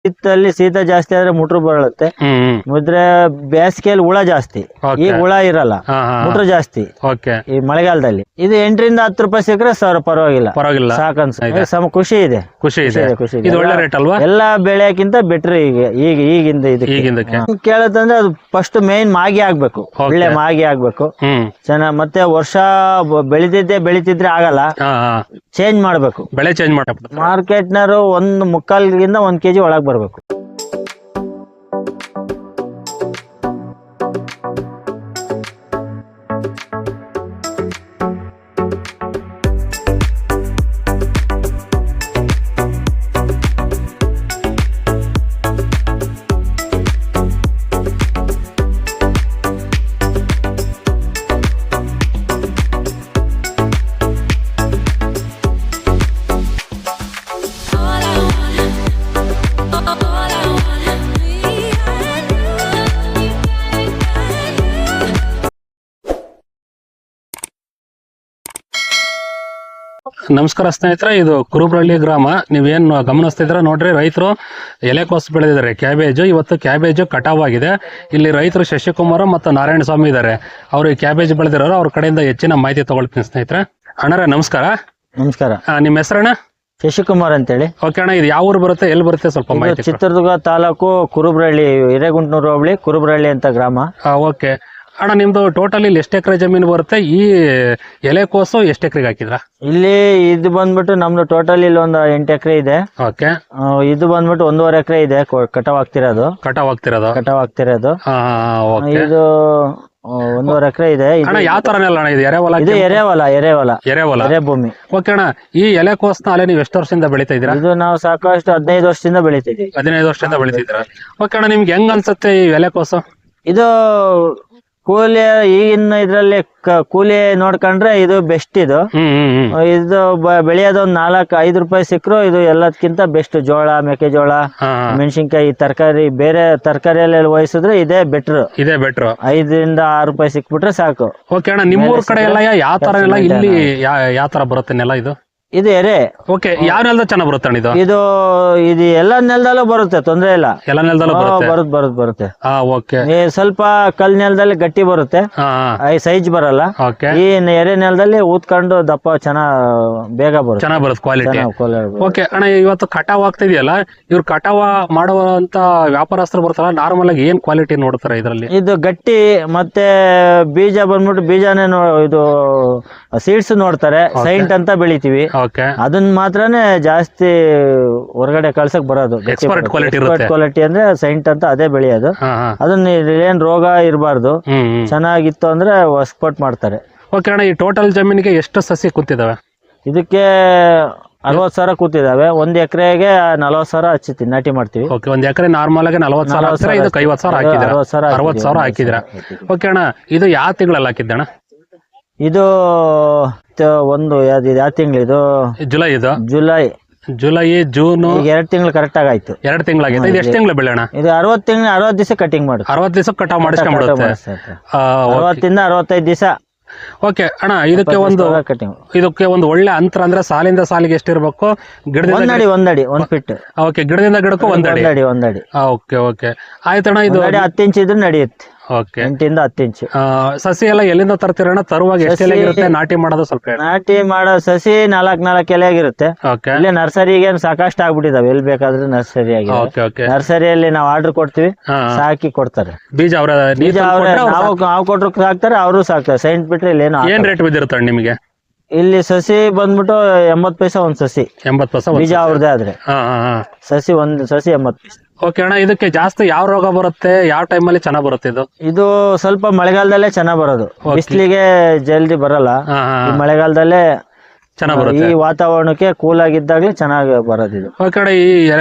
ಶೀತದಲ್ಲಿ ಶೀತ ಜಾಸ್ತಿ ಆದ್ರೆ ಮುಟ್ರು ಬರುತ್ತೆ. ಮುದ್ರೆ ಬೇಸಿಗೆಯಲ್ಲಿ ಹುಳ ಜಾಸ್ತಿ, ಈಗ ಹುಳ ಇರಲ್ಲ, ಮುಟ್ರು ಜಾಸ್ತಿ ಈ ಮಳೆಗಾಲದಲ್ಲಿ. ಇದು 8 ರಿಂದ 10 ರೂಪಾಯಿ ಸಿಕ್ಕರೆ ಪರವಾಗಿಲ್ಲ ಸಾಕನ್ಸ ಖುಷಿ ಇದೆ. ಎಲ್ಲ ಬೆಳೆಯಕ್ಕಿಂತ ಬೆಟ್ರ್ ಈಗಿಂದ ಇದಕ್ಕೆ ಕೇಳತ್ತಂದ್ರೆ ಅದು ಫಸ್ಟ್ ಮೇನ್ ಮಾಗಿ ಆಗ್ಬೇಕು, ಒಳ್ಳೆ ಮಾಗಿ ಆಗ್ಬೇಕು ಚೆನ್ನಾಗ್. ಮತ್ತೆ ವರ್ಷ ಬೆಳಿತಿದ್ರೆ ಆಗಲ್ಲ, ಚೇಂಜ್ ಮಾಡ್ಬೇಕು, ಬೆಳೆ ಚೇಂಜ್ ಮಾಡಬೇಕು. ಮಾರ್ಕೆಟ್ನರು 1.25 ರಿಂದ 1 kg ಒಳಗ್ ಬರ್ಬೇಕು. ನಮಸ್ಕಾರ ಸ್ನೇಹಿತರೆ, ಇದು ಕುರುಬ್ರಳ್ಳಿ ಗ್ರಾಮ. ನೀವೇನು ಗಮನಿಸ್ತಿದ್ರೆ ನೋಡ್ರಿ, ರೈತರು ಎಲೆಕೋಸು ಬೆಳೆದಿದ್ದಾರೆ, ಕ್ಯಾಬೇಜು. ಇವತ್ತು ಕ್ಯಾಬೇಜು ಕಟಾವ್ ಆಗಿದೆ. ಇಲ್ಲಿ ರೈತರು ಶಶಿಕುಮಾರ್ ಮತ್ತು ನಾರಾಯಣ ಸ್ವಾಮಿ ಇದ್ದಾರೆ. ಅವರು ಕ್ಯಾಬೇಜ್ ಬೆಳೆದಿರೋರು, ಅವ್ರ ಕಡೆಯಿಂದ ಹೆಚ್ಚಿನ ಮಾಹಿತಿ ತಗೊಳ್ತೀನಿ ಸ್ನೇಹಿತರೆ. ಅಣ್ಣರೇ ನಮಸ್ಕಾರ. ನಮಸ್ಕಾರ. ನಿಮ್ಮ ಹೆಸರಣ್ಣ? ಶಶಿಕುಮಾರ್ ಅಂತೇಳಿ. ಓಕೆ ಅಣ್ಣ, ಇದು ಯಾವ ಊರು ಬರುತ್ತೆ, ಎಲ್ಲಿ ಬರುತ್ತೆ, ಸ್ವಲ್ಪ ಮಾಹಿತಿ. ಚಿತ್ರದುರ್ಗ ತಾಲೂಕು ಕುರುಬ್ರಳ್ಳಿ, ಹಿರೇಗುಂಟನೂರು ಹೋಬಳಿ, ಕುರುಬ್ರಳ್ಳಿ ಅಂತ ಗ್ರಾಮ. ಓಕೆ ಅಣ್ಣ, ನಿಮ್ದು ಟೋಟಲ್ ಇಲ್ಲಿ ಎಷ್ಟು ಎಕರೆ ಜಮೀನು ಬರುತ್ತೆ? ಈ ಎಲೆಕೋಸು ಎಷ್ಟು ಎಕರೆಗೆ ಹಾಕಿದ್ರ? ಇಲ್ಲಿ ಇದು ಬಂದ್ಬಿಟ್ಟು ನಮ್ದು ಟೋಟಲ್ ಇಲ್ಲಿ ಒಂದು 8 ಎಕರೆ ಇದೆ. ಓಕೆ. ಇದು ಬಂದ್ಬಿಟ್ಟು 1.5 ಎಕರೆ ಇದೆ ಕಟಾವ್ ಆಗ್ತಿರೋದು. ಇದು 1.5 ಎಕರೆ ಇದೆ. ಯಾವ ತರ ನೆಲ ಇದು? ಎರೆಹೊಲ ಭೂಮಿ. ಓಕೆ ಅಣ್ಣ, ಈ ಎಲೆಕೋಸ್ನ ಅಲ್ಲೇ ನೀವು ಎಷ್ಟು ವರ್ಷದಿಂದ ಬೆಳಿತಾ ಇದ್ದೀರಾ? ಇದು ನಾವು ಸಾಕಷ್ಟು 15 ವರ್ಷದಿಂದ ಬೆಳಿತಿದ್ದೀವಿ. 15 ವರ್ಷದಿಂದ ಬೆಳಿತಿದ್ದೀರಾ? ಓಕೆ ಅಣ್ಣ, ನಿಮ್ಗೆ ಹೆಂಗ್ ಅನ್ಸುತ್ತೆ ಈ ಎಲೆಕೋಸು? ಇದು ಕೂಲಿ ಈಗಿನ ಇದ್ರಲ್ಲಿ ಕೂಲಿ ನೋಡ್ಕೊಂಡ್ರೆ ಇದು ಬೆಸ್ಟ್. ಇದು ಬೆಳೆಯೋದು 4-5 ರೂಪಾಯಿ ಸಿಕ್ಕರು ಇದು ಎಲ್ಲದಕ್ಕಿಂತ ಬೆಸ್ಟ್. ಜೋಳ, ಮೆಕ್ಕೆಜೋಳ, ಮೆಣಸಿನ್ಕಾಯಿ, ತರಕಾರಿ, ಬೇರೆ ತರಕಾರಿಯಲ್ಲಿ ವಹಿಸಿದ್ರೆ ಇದೇ ಬೆಟ್ರು. 5 ರಿಂದ 6 ರೂಪಾಯಿ ಸಿಕ್ಬಿಟ್ರೆ ಸಾಕು. ಓಕೆ ಅಣ್ಣ, ನಿಮ್ಮೂರ್ ಕಡೆ ಎಲ್ಲ ಯಾವ ತರ ನೆಲ, ಇಲ್ಲಿ ಯಾವ ತರ ಬರುತ್ತೆ ನೆಲ? ಇದು ಎರೆ. ಓಕೆ, ಯಾವ ನೆಲದ ಚೆನ್ನಾಗ್ ಬರುತ್ತೆ ಅಣ್ಣ ಇದು? ಇದು ಎಲ್ಲ ನೆಲದಲ್ಲೂ ಬರುತ್ತೆ, ತೊಂದ್ರೆ ಇಲ್ಲ. ಎಲ್ಲ ನೆಲದಲ್ಲೂ ಬರುತ್ತೆ. ಓಕೆ. ಸ್ವಲ್ಪ ಕಲ್ ನೆಲದಲ್ಲಿ ಗಟ್ಟಿ ಬರುತ್ತೆ, ಸೈಜ್ ಬರಲ್ಲ. ಈ ಎರೆ ನೆಲದಲ್ಲಿ ಊದ್ಕೊಂಡು ದಪ್ಪ ಬೇಗ ಚೆನ್ನಾಗ್ ಬರುತ್ತೆ, ಕ್ವಾಲಿಟಿ. ಓಕೆ ಅಣ್ಣ, ಇವತ್ತು ಕಟಾವ್ ಆಗ್ತಾ ಇದೆಯಲ್ಲ, ಇವ್ರು ಕಟಾವ ಮಾಡುವಂತ ವ್ಯಾಪಾರಸ್ಥರು ಬರ್ತಾರ, ನಾರ್ಮಲ್ ಆಗಿ ಏನ್ ಕ್ವಾಲಿಟಿ ನೋಡ್ತಾರೆ ಇದರಲ್ಲಿ? ಇದು ಗಟ್ಟಿ, ಮತ್ತೆ ಬೀಜ ಬಂದ್ಬಿಟ್ಟು ಬೀಜನೇ ಇದು ಸೀಡ್ಸ್ ನೋಡ್ತಾರೆ. ಸೈಂಟ್ ಅಂತ ಬೆಳಿತೀವಿ, ಅದನ್ನ ಮಾತ್ರನೇ ಜಾಸ್ತಿ ಹೊರಗಡೆ ಕಳ್ಸಕ್ ಬರೋದು. ಎಕ್ಸ್ಪರ್ಟ್ ಕ್ವಾಲಿಟಿ ಅಂದ್ರೆ ಸೈಂಟ್ ಅಂತ ಅದೇ ಬೆಳೆಯೋದು. ಅದನ್ನ ಏನ್ ರೋಗ ಇರಬಾರ್ದು, ಚೆನ್ನಾಗಿತ್ತು ಅಂದ್ರೆ ಎಕ್ಸ್ಪೋರ್ಟ್ ಮಾಡ್ತಾರೆ. ಓಕೆ ಅಣ್ಣ, ಈ ಟೋಟಲ್ ಜಮೀನಿಗೆ ಎಷ್ಟು ಸಸಿ ಕೂತಿದಾವೆ? ಇದಕ್ಕೆ 60,000 ಕೂತಿದಾವೆ. 1 ಎಕರೆಗೆ 40,000 ಹಚ್ಚಿ ನಾಟಿ ಮಾಡ್ತೀವಿ. ಓಕೆ, 1 ಎಕರೆ ನಾರ್ಮಲ್ ಆಗಿ 40,000, ಇದಕ್ಕೆ 50,000 ಹಾಕಿದ್ರ. ಓಕೆ ಅಣ್ಣ, ಇದು ಯಾವ ತಿಂಗಳಲ್ಲಿ ಹಾಕಿದ್ದೆ ಅಣ್ಣ? ಇದು ಯಾವ ತಿಂಗಳು? ಇದು ಜುಲೈ, ಜೂನ್, 2 ತಿಂಗಳು ಕರೆಕ್ಟ್ ಆಗಾಯ್ತು. 2 ತಿಂಗಳಾಗಿದೆ. ಇದು ಎಷ್ಟು ತಿಂಗಳು ಬೆಳೆ ಅಣ್ಣ? ಇದು 60 ದಿವಸ ಕಟಿಂಗ್ ಮಾಡಿ, 60 ದಿವಸ ಕಟಾವ್ ಮಾಡಿಸ್ಕೊಂಡ್ಬಿಡುತ್ತೆ. 60 ರಿಂದ 65 ದಿವಸ. ಓಕೆ ಅಣ್ಣ, ಇದಕ್ಕೆ ಒಂದು ಒಳ್ಳೆ ಅಂತರ ಅಂದ್ರೆ ಸಾಲಿಂದ ಸಾಲಿಗೆ ಎಷ್ಟಿರ್ಬೇಕು? ಗಿಡದಿಂದ 1 ಅಡಿ 1 ಫೀಟ್. ಓಕೆ, ಗಿಡದಿಂದ ಗಿಡಕ್ಕೂ 1 ಅಡಿ. ಓಕೆ ಆಯ್ತಣ್ಣ, ಇದು 10 ಇಂಚ್ ಇದ್ರೆ ನಡೆಯುತ್ತೆ. ಓಕೆ, 8 ರಿಂದ 10 ಇಂಚ್. ಸಸಿ ಎಲ್ಲ ಎಲ್ಲಿಂದ ತರ್ತೀರಣ್ಣ? ತರುವಾಗ ಎಷ್ಟು ಎಲೆ ಇರುತ್ತೆ? ನಾಟಿ ಮಾಡೋದು ಸ್ವಲ್ಪ ನಾಟಿ ಮಾಡೋ ಸಸಿ 4 ಎಲೆ ಆಗಿರುತ್ತೆ. ಇಲ್ಲಿ ನರ್ಸರಿಗೆ ಸಾಕಷ್ಟು ಆಗ್ಬಿಟ್ಟಿದಾವೆ, ಎಲ್ಲಿ ಬೇಕಾದ್ರೆ ನರ್ಸರಿ ಆಗಿ. ನರ್ಸರಿಯಲ್ಲಿ ನಾವು ಆರ್ಡರ್ ಕೊಡ್ತೀವಿ, ಸಾಕಿ ಕೊಡ್ತಾರೆ. ಬೀಜ ನಾವು ಕೊಟ್ರು ಸಾಕ್ತಾರೆ, ಅವರು ಸಾಕ್ತಾರೆ. ಸೈಂಟ್ ಬಿಟ್ರೆ ಇಲ್ಲಿ ಏನ್ ರೇಟ್ ಬಿದ್ದಿರುತ್ತೆ ನಿಮಗೆ? ಇಲ್ಲಿ ಸಸಿ ಬಂದ್ಬಿಟ್ಟು 80 ಪೈಸೆ ಒಂದ್ ಸಸಿ. 80 ಪೈಸೆ ಬೀಜ ಅವ್ರದೇ ಆದ್ರೆ ಸಸಿ 1 ಸಸಿ 80 ಪೈಸೆ. ಓಕೆ ಅಣ್ಣ, ಇದಕ್ಕೆ ಜಾಸ್ತಿ ಯಾವ ರೋಗ ಬರುತ್ತೆ, ಯಾವ ಟೈಮಲ್ಲಿ ಚೆನ್ನಾಗ್ ಬರುತ್ತೆ? ಇದು ಸ್ವಲ್ಪ ಮಳೆಗಾಲದಲ್ಲೇ ಚೆನ್ನಾಗ್ ಬರೋದು, ಬಿಸಿಲಿಗೆ ಜಲ್ದಿ ಬರಲ್ಲ. ಮಳೆಗಾಲದಲ್ಲೇ ಚೆನ್ನಾಗ್ ಬರುತ್ತೆ. ಈ ವಾತಾವರಣಕ್ಕೆ ಕೂಲ್ ಆಗಿದ್ದಾಗ್ಲೇ ಚೆನ್ನಾಗಿ ಬರೋದು ಇದು. ಓಕೆ ಅಣ್ಣ, ಈ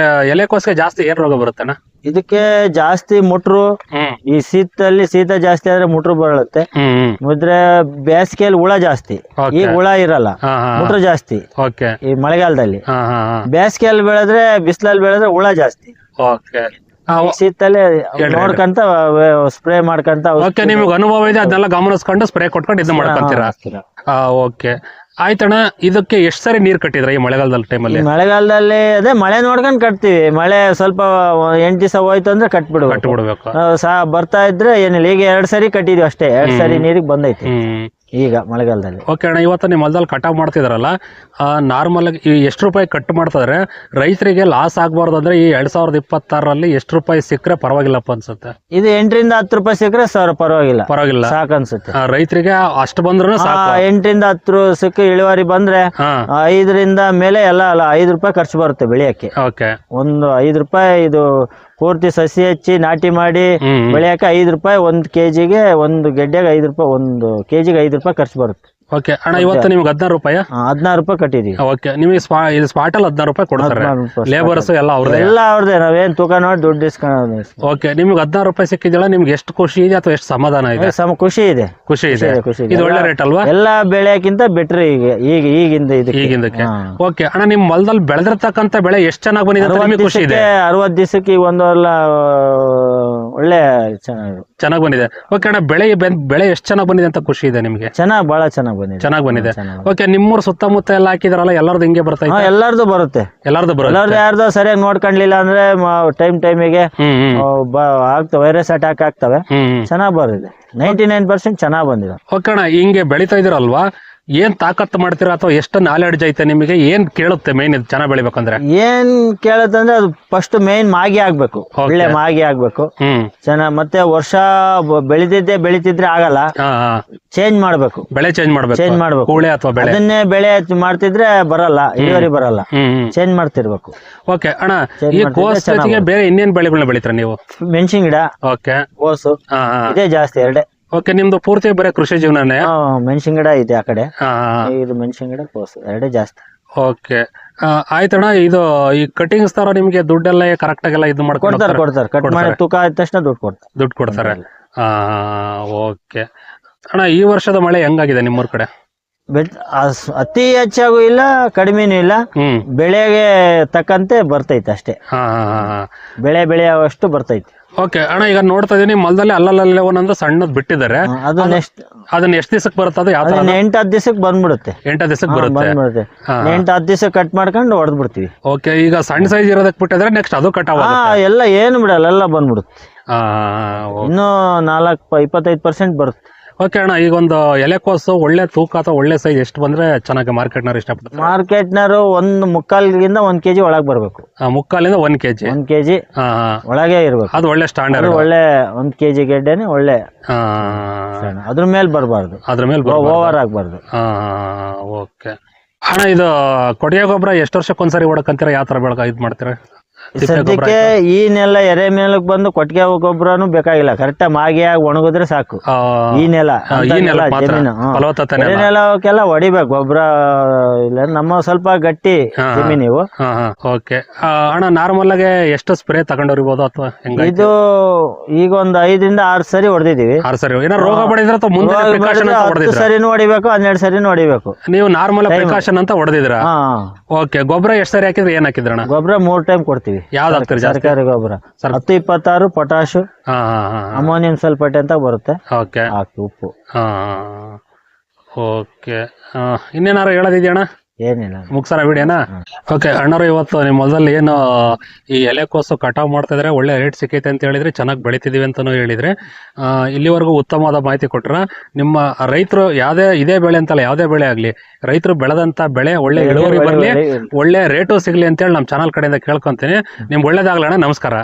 ಎಲೆಕೋಸ್ಗೆ ಜಾಸ್ತಿ ಏನ್ ರೋಗ ಬರುತ್ತೆ ಅಣ್ಣ? ಇದಕ್ಕೆ ಜಾಸ್ತಿ ಮುಟ್ರು, ಈ ಶೀತ ಜಾಸ್ತಿ ಆದ್ರೆ ಮುಟ್ರು ಬರುತ್ತೆ. ಮುದ್ರೆ ಬೇಸಿಗೆಯಲ್ಲಿ ಹುಳ ಜಾಸ್ತಿ, ಈಗ ಹುಳ ಇರಲ್ಲ, ಮುಟ್ರು ಜಾಸ್ತಿ ಈ ಮಳೆಗಾಲದಲ್ಲಿ. ಬೇಸಿಗೆಯಲ್ಲಿ ಬೆಳೆದ್ರೆ, ಬಿಸಿಲಲ್ಲಿ ಬೆಳೆದ್ರೆ ಹುಳ ಜಾಸ್ತಿ. ಶೀತಲ್ಲಿ ನೋಡ್ಕಂತ ಸ್ಪ್ರೇ ಮಾಡ್ಕಂತ. ನಿಮಗೆ ಅನುಭವ ಇದೆ, ಅದನ್ನೆಲ್ಲ ಗಮನಿಸ್ಕೊಂಡು ಸ್ಪ್ರೇ ಕೊಟ್ಕೊಂಡು ಇದು ಮಾಡ್ಕೊಂತೀರಾ? ಓಕೆ ಆಯ್ತಣ್ಣ, ಇದಕ್ಕೆ ಎಷ್ಟು ಸರಿ ನೀರು ಕಟ್ಟಿದ್ರ ಈ ಮಳೆಗಾಲದ ಟೈಮಲ್ಲಿ? ಮಳೆಗಾಲದಲ್ಲಿ ಅದೇ ಮಳೆ ನೋಡ್ಕೊಂಡು ಕಟ್ತೀವಿ. ಮಳೆ ಸ್ವಲ್ಪ 8 ದಿವಸ ಹೋಯ್ತು ಅಂದ್ರೆ ಕಟ್ಬಿಡ್ಬೇಕು. ಬರ್ತಾ ಇದ್ರೆ ಏನಿಲ್ಲ. ಈಗ 2 ಸರಿ ಕಟ್ಟಿದ್ವಿ ಅಷ್ಟೇ. 2 ಸರಿ ನೀರಿಗೆ ಬಂದೈತಿ ಈಗ ಮಳೆಗಾಲದಲ್ಲಿ. ಓಕೆ ಅಣ್ಣ, ಇವತ್ತು ನಿಮ್ಮ ಹೊಲದಲ್ಲಿ ಕಟಾವ್ ಮಾಡ್ತಿದಾರಲ್ಲ, ನಾರ್ಮಲ್ ಆಗಿ ಎಷ್ಟು ರೂಪಾಯಿ ಕಟ್ ಮಾಡ್ತಿದ್ರೆ ರೈತರಿಗೆ ಲಾಸ್ ಆಗ್ಬಾರ್ದು ಅಂದ್ರೆ ಈ 2026ರಲ್ಲಿ ಎಷ್ಟು ರೂಪಾಯಿ ಸಿಕ್ಕರೆ ಪರವಾಗಿಲ್ಲಪ್ಪ ಅನ್ಸುತ್ತೆ? ಇದು 8 ರಿಂದ 10 ರೂಪಾಯಿ ಸಿಕ್ಕರೆ ಪರವಾಗಿಲ್ಲ ಸಾಕು ಅನ್ಸುತ್ತೆ. ರೈತರಿಗೆ ಅಷ್ಟು ಬಂದ್ರು 8 ರಿಂದ 10 ಸಿಕ್ಕ ಇಳುವರಿ ಬಂದ್ರೆ 5 ರಿಂದ ಮೇಲೆ ಎಲ್ಲ 5 ರೂಪಾಯಿ ಖರ್ಚು ಬರುತ್ತೆ ಬೆಳೆಯಕ್ಕೆ. ಒಂದು 5 ರೂಪಾಯಿ ಇದು ಪೂರ್ತಿ ಸಸಿ ಹಚ್ಚಿ ನಾಟಿ ಮಾಡಿ ಬೆಳೆಯಕ್ಕೆ 5 ರೂಪಾಯಿ 1 ಕೆಜಿಗೆ, 1 ಗೆಡ್ಡೆಗೆ 5 ರೂಪಾಯಿ, 1 ಕೆಜಿಗೆ 5 ರೂಪಾಯಿ ಖರ್ಚು ಬರುತ್ತೆ. ಓಕೆ ಅಣ್ಣ, ಇವತ್ತು ನಿಮ್ಗೆ 16 ರೂಪಾಯಿ? 16 ರೂಪಾಯಿ ಕಟ್ಟಿದೀವಿ. ಓಕೆ, ನಿಮಗೆ ಇದು ಸ್ಪಾಟ್ ಅಲ್ಲಿ 16 ರೂಪಾಯಿ ಕೊಡ್ತಾರೆ. ಲೇಬರ್ಸ್ ಎಲ್ಲ ಅವ್ರದೇ, ನಾವೇನ್ ತೂಕ ನೋಡಿ ದುಡ್ಡು ಇಸ್ಕೊಳ್ಳೋದು. ಓಕೆ, ನಿಮ್ಗೆ 16 ರೂಪಾಯಿ ಸಿಕ್ಕಿದಲ್ಲ, ನಿಮ್ಗೆ ಎಷ್ಟು ಖುಷಿ ಇದೆ ಅಥವಾ ಎಷ್ಟು ಸಮಾಧಾನ ಇದೆ? ಖುಷಿ ಇದೆ. ಇದು ಒಳ್ಳೆ ರೇಟ್ ಅಲ್ವಾ? ಎಲ್ಲ ಬೆಳೆಯಕ್ಕಿಂತ ಬೆಟ್ರ್ ಈಗಿಂದಕ್ಕೆ. ಓಕೆ ಅಣ್ಣ, ನಿಮ್ ಹೊಲದಲ್ಲಿ ಬೆಳೆದಿರ್ತಕ್ಕಂಥ ಬೆಳೆ ಎಷ್ಟು ಚೆನ್ನಾಗಿ ಬಂದಿದೆ? 60 ದಿವಸಕ್ಕೆ ಈ ಒಂದು ಒಳ್ಳೆ ಚೆನ್ನಾಗಿ ಬಂದಿದೆ. ಓಕೆ ಅಣ್ಣ, ಬೆಳೆ ಎಷ್ಟು ಚೆನ್ನಾಗಿ ಬಂದಿದೆ ಅಂತ ಖುಷಿ ಇದೆ ನಿಮ್ಗೆ? ಬಹಳ ಚೆನ್ನಾಗಿ ಬಂದಿದೆ. ಓಕೆ, ನಿಮ್ಮೂರು ಸುತ್ತಮುತ್ತ ಎಲ್ಲ ಹಾಕಿದಾರಲ್ಲ, ಎಲ್ಲರದು ಹಿಂಗೆ ಬರ್ತಾ ಇದೆ? ಎಲ್ಲಾರ್ದು ಬರುತ್ತೆ. ಯಾರ್ದು ಸರಿಯಾಗಿ ನೋಡ್ಕೊಂಡ್ಲಿಲ್ಲ ಅಂದ್ರೆ ಟೈಮಿಗೆ ವೈರಸ್ ಅಟ್ಯಾಕ್ ಆಗ್ತವೆ. ಚೆನ್ನಾಗಿ ಬರುತ್ತೆ. 99% ಚೆನ್ನಾಗಿ ಬಂದಿದೆ. ಓಕೆ ಅಣ್ಣ, ಹಿಂಗೆ ಬೆಳಿತಾ ಇದೀರಲ್ವಾ, ಏನ್ ತಾಕತ್ತು ಮಾಡ್ತೀರಾ ಅಥವಾ ಎಷ್ಟು ನಾಲೆಡ್ಜ್ ಐತೆ ನಿಮಗೆ? ಏನ್ ಕೇಳುತ್ತೆ ಮೇನ್ ಇದು ಚೆನ್ನಾಗಿ ಬೆಳಿಬೇಕಂದ್ರೆ? ಏನ್ ಕೇಳುತ್ತಂದ್ರೆ ಅದು ಫಸ್ಟ್ ಮೇನ್ ಮಾಗಿ ಆಗ್ಬೇಕು. ಒಳ್ಳೆ ಮಾಗಿ ಆಗ್ಬೇಕು. ಚೆನ್ನಾಗ್ ಮತ್ತೆ ವರ್ಷ ಬೆಳಿತಿದ್ರೆ ಆಗಲ್ಲ. ಚೇಂಜ್ ಮಾಡ್ಬೇಕು. ಬೆಳೆ ಚೇಂಜ್ ಮಾಡ್ಬೇಕು. ಕೂಳೆ ಅಥವಾ ಬೆಳೆ, ಅದನ್ನೇ ಬೆಳೆ ಮಾಡ್ತಿದ್ರೆ ಬರಲ್ಲ, ಇಳುವರಿ ಬರಲ್ಲ. ಚೇಂಜ್ ಮಾಡ್ತಿರ್ಬೇಕು. ಓಕೆ ಅಣ್ಣ, ಈ ಕೋಸ್ ಜೊತೆಗೆ ಬೇರೆ ಇನ್ನೇನ್ ಬೆಳೆಗಳನ್ನ ಬೆಳಿತೀರ ನೀವು? ಮೆಣಸಿನ ಗಿಡ, ಓಕೆ, ಕೋಸು, ಇದೇ ಜಾಸ್ತಿ, ಎರಡೇ. ಓಕೆ, ನಿಮ್ದು ಪೂರ್ತಿ ಬರೀ ಕೃಷಿ ಜೀವನನೇ? ಮೆಣಸಿನ ಗಿಡ ಇದೆ ಆ ಕಡೆ. ಇದು ಮೆಣಸಿನ ಗಿಡ, ಕೋಸು, ಎರಡೇ ಜಾಸ್ತಿ. ಓಕೆ, ಆಯ್ತಣ್ಣ. ಇದು ಈ ಕಟಿಂಗ್ಸ್ ತರ ನಿಮ್ಗೆ ದುಡ್ಡೆಲ್ಲ ಕರೆಕ್ಟ್ ಆಗೆಲ್ಲ ಇದು ಕೊಡ್ತಾರೆ. ಕಟ್ ಮಾಡಿ ತೂಕ ಆದ ತಕ್ಷಣ ದುಡ್ಡು ಕೊಡ್ತಾರೆ. ಓಕೆ ಅಣ್ಣ, ಈ ವರ್ಷದ ಮಳೆ ಹೆಂಗಾಗಿದೆ ನಿಮ್ಮೂರ್ ಕಡೆ? ಅತಿ ಹೆಚ್ಚಾಗೂ ಇಲ್ಲ, ಕಡಿಮೆನೂ ಇಲ್ಲ. ಬೆಳೆಗೆ ತಕ್ಕಂತೆ ಬರ್ತೈತೆ ಅಷ್ಟೇ. ಬೆಳೆಯುವಷ್ಟು ಬರ್ತೈತೆ. ಓಕೆ ಅಣ್ಣ, ಈಗ ನೋಡ್ತಾ ಇದೀನಿ ಮಲದಲ್ಲಿ ಅಲ್ಲಲ್ಲೇ ಒಂದೊಂದು ಸಣ್ಣದ್ ಬಿಟ್ಟಿದ್ದಾರೆ. ಅದನ್ನ ಎಷ್ಟು ದಿವಸಕ್ಕೆ ಬರುತ್ತೆ? ಅದು ಯಾವ 8-10 ದಿವಸಕ್ಕೆ ಬಂದ್ಬಿಡುತ್ತೆ. 8 ದಿವಸಕ್ಕೆ ಬರುತ್ತೆ. 8-10 ದಿವಸ ಕಟ್ ಮಾಡ್ಕೊಂಡು ಹೊಡೆದ್ ಬಿಡ್ತೀವಿ. ಓಕೆ, ಈಗ ಸಣ್ಣ ಸೈಜ್ ಇರೋದಕ್ಕೆ ಬಿಟ್ಟಿದ್ರೆ ನೆಕ್ಸ್ಟ್ ಅದು ಕಟ್ ಎಲ್ಲ ಏನು ಬಿಡಲ್ಲ, ಎಲ್ಲ ಬಂದ್ಬಿಡುತ್ತೆ. ಇನ್ನೂ 25% ಬರುತ್ತೆ. ಓಕೆ ಅಣ್ಣ, ಈಗ ಒಂದು ಎಲೆಕೋಸು ಒಳ್ಳೆ ತೂಕ ಅಥವಾ ಒಳ್ಳೆ ಸೈಜ್ ಎಷ್ಟು ಬಂದ್ರೆ ಚೆನ್ನಾಗಿ ಮಾರ್ಕೆಟ್ನವ್ರು ಇಷ್ಟಪಡ್ತಾರೆ? ಮಾರ್ಕೆಟ್ನವರು 1/4ಗಿಂತ 1 ಕೆಜಿ ಒಳಗೆ ಬರ್ಬೇಕು. 1/4ರಿಂದ 1 ಕೆಜಿ? 1 ಕೆಜಿ ಒಳಗೆ ಇರ್ಬೇಕು. ಅದು ಒಳ್ಳೆ ಸ್ಟ್ಯಾಂಡರ್ಡ್. ಒಳ್ಳೆ 1 ಕೆಜಿ ಗೆಡ್ಡೆನೆ ಒಳ್ಳೆ. ಅದ್ರ ಮೇಲೆ ಬರಬಾರ್ದು, ಓವರ್ ಆಗ್ಬಾರ್ದು. ಓಕೆ ಅಣ್ಣ, ಇದು ಕೊಟ್ಟಿಗೆ ಗೊಬ್ಬರ ಎಷ್ಟು ವರ್ಷಕ್ಕೊಂದ್ಸರಿ ಹೊಡಕಂತೀರಾ? ಯಾವ ತರ ಬೆಳಕ ಇದು ಮಾಡ್ತೀರಾ? ಸದ್ಯಕ್ಕೆ ಈ ನೆಲ ಎರೆ ಮೇಲಕ್ಕೆ ಬಂದು ಕೊಟ್ಟಿಗೆ ಗೊಬ್ಬರನು ಬೇಕಾಗಿಲ್ಲ. ಕರೆಕ್ಟ್ ಮಾಗಿಯಾಗಿ ಒಣಗಿದ್ರೆ ಸಾಕು. ಈ ನೆಲ ನೆಲಕ್ಕೆಲ್ಲ ಹೊಡಿಬೇಕು ಗೊಬ್ಬರ. ಇಲ್ಲ ನಮ್ಮ ಸ್ವಲ್ಪ ಗಟ್ಟಿ ಜಮೀನಿವು. ಓಕೆ ಅಣ್ಣ, ನಾರ್ಮಲ್ ಆಗಿ ಎಷ್ಟು ಸ್ಪ್ರೇ ತಗೊಂಡಿರ್ಬೋದು ಅಥವಾ ಇದು? ಈಗ ಒಂದು 5ರಿಂದ 6 ಸರಿ ಹೊಡೆದಿದ್ದೀವಿ. 6 ಸರಿ. ಏನೋ ರೋಗ ಬಡಿದ್ರೆ ಅಥವಾ ಮುಂದೆ 10 ಸರಿನೂ ಹೊಡಿಬೇಕು, 12 ಸರಿನೂ ಹೊಡಿಬೇಕು. ನೀವು ನಾರ್ಮಲ್ ಪ್ರಿಕಾಷನ್ ಅಂತ ಹೊಡೆದಿದ್ರ? ಓಕೆ, ಗೊಬ್ಬರ ಎಷ್ಟು ಸರಿ ಹಾಕಿದ್ರೆ ಏನ್ ಹಾಕಿದ್ರಣ? ಗೊಬ್ಬರ 3 ಟೈಮ್ ಕೊಡ್ತೀವಿ. ಯಾವ್ದು ಹಾಕ್ತೀರಿ? ಸರ್ಕಾರಿ ಗೊಬ್ಬರ 10-26 ಪೊಟಾಶು, ಅಮೋನಿಯಂ ಸಲ್ಫೇಟ್ ಅಂತ ಬರುತ್ತೆ. ಓಕೆ, ಹಾಕಿ ಉಪ್ಪು. ಓಕೆ, ಇನ್ನೇನಾರು ಹೇಳೋದಿದೆಯಣ್ಣ? ಏನಿಲ್ಲ, ಮುಗ್ಸೋಣ ವಿಡಿಯೋನ? ಓಕೆ ಅಣ್ಣರು, ಇವತ್ತು ನಿಮ್ಮ ಹೊಲದಲ್ಲಿ ಏನು ಈ ಎಲೆಕೋಸು ಕಟಾವ್ ಮಾಡ್ತಾ ಇದ್ರೆ ಒಳ್ಳೆ ರೇಟ್ ಸಿಕ್ಕೈತೆ ಅಂತ ಹೇಳಿದ್ರೆ, ಚೆನ್ನಾಗಿ ಬೆಳಿತಿದೀವಿ ಅಂತಾನು ಹೇಳಿದ್ರೆ, ಇಲ್ಲಿವರೆಗೂ ಉತ್ತಮವಾದ ಮಾಹಿತಿ ಕೊಟ್ರ. ನಿಮ್ಮ ರೈತರು ಇದೇ ಬೆಳೆ ಅಂತಲ್ಲ, ಯಾವುದೇ ಬೆಳೆ ಆಗ್ಲಿ, ರೈತರು ಬೆಳೆದಂತ ಬೆಳೆ ಒಳ್ಳೆ ಇಳುವರಿ ಬರ್ಲಿ, ಒಳ್ಳೆ ರೇಟು ಸಿಗ್ಲಿ ಅಂತೇಳಿ ನಮ್ಮ ಚಾನಲ್ ಕಡೆಯಿಂದ ಕೇಳ್ಕೊಂತೀನಿ. ನಿಮ್ಗೆ ಒಳ್ಳೇದಾಗ್ಲಣ್ಣ. ನಮಸ್ಕಾರ.